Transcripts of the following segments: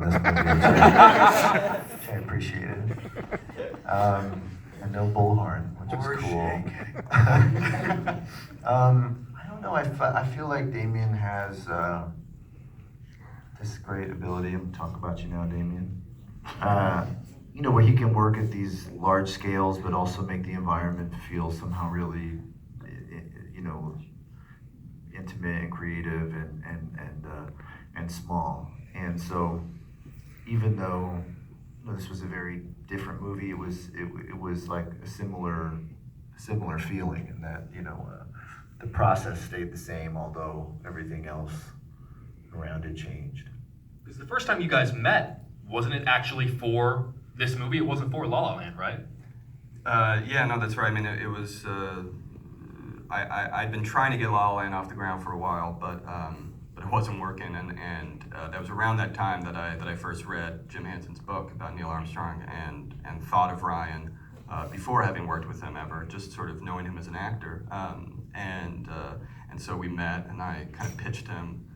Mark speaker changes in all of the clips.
Speaker 1: this movie, which I appreciated. And no bullhorn, which was cool. I don't know, I feel like Damien has this great ability, I'm gonna talk about you now, Damien. Where he can work at these large scales, but also make the environment feel somehow really, intimate and creative and small. And so, even though this was a very different movie, it was like a similar feeling in that the process stayed the same, although everything else around it changed.
Speaker 2: Because the first time you guys met, wasn't it actually for this movie? It wasn't for La La Land, right?
Speaker 3: Yeah, no, that's right. I mean, it was. I'd been trying to get La La Land off the ground for a while, but it wasn't working, and that was around that time that I first read Jim Henson's book about Neil Armstrong and thought of Ryan before having worked with him ever, just sort of knowing him as an actor, and so we met, and I kind of pitched him.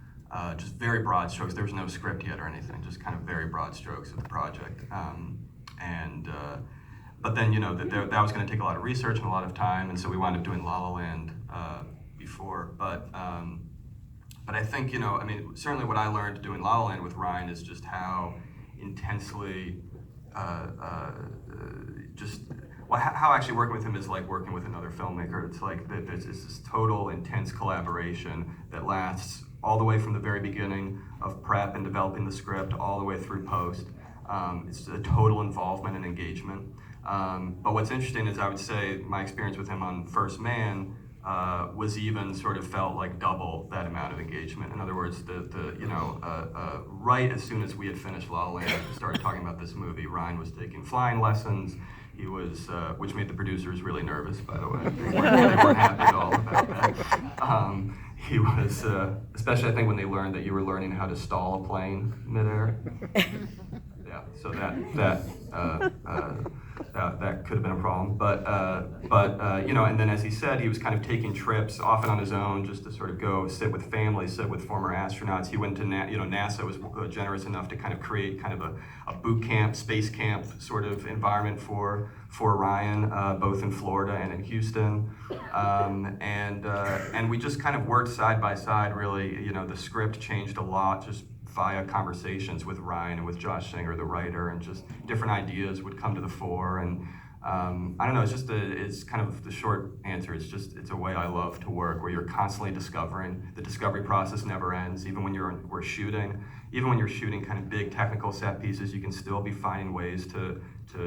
Speaker 3: Just very broad strokes. There was no script yet or anything, just kind of very broad strokes of the project. But then, that was going to take a lot of research and a lot of time, and so we wound up doing La La Land before. But I think, certainly what I learned doing La La Land with Ryan is just how intensely, how actually working with him is like working with another filmmaker. It's like there's this total intense collaboration that lasts all the way from the very beginning of prep and developing the script all the way through post. It's a total involvement and engagement. But what's interesting is I would say my experience with him on First Man was even sort of felt like double that amount of engagement. In other words, right as soon as we had finished La La Land and started talking about this movie, Ryan was taking flying lessons. He was, which made the producers really nervous, by the way. They weren't happy at all about that. He was, especially I think when they learned that you were learning how to stall a plane midair. Yeah, so that could have been a problem. But and then as he said, he was kind of taking trips, often on his own, just to sort of go sit with families, sit with former astronauts. He went to NASA was generous enough to kind of create kind of a boot camp, space camp sort of environment for Ryan, both in Florida and in Houston, and we just kind of worked side by side. Really, the script changed a lot just via conversations with Ryan and with Josh Singer, the writer, and just different ideas would come to the fore. And I don't know, it's kind of the short answer. It's a way I love to work, where you're constantly discovering. The discovery process never ends. Even when we're shooting, even when you're shooting kind of big technical set pieces, you can still be finding ways to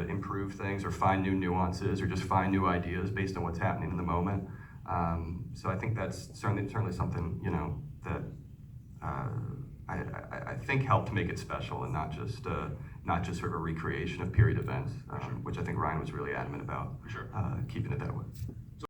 Speaker 3: improve things or find new nuances or just find new ideas based on what's happening in the moment. So I think that's certainly something that I think helped make it special and not just sort of a recreation of period events, which I think Ryan was really adamant about.
Speaker 2: For sure.
Speaker 3: Keeping it that way.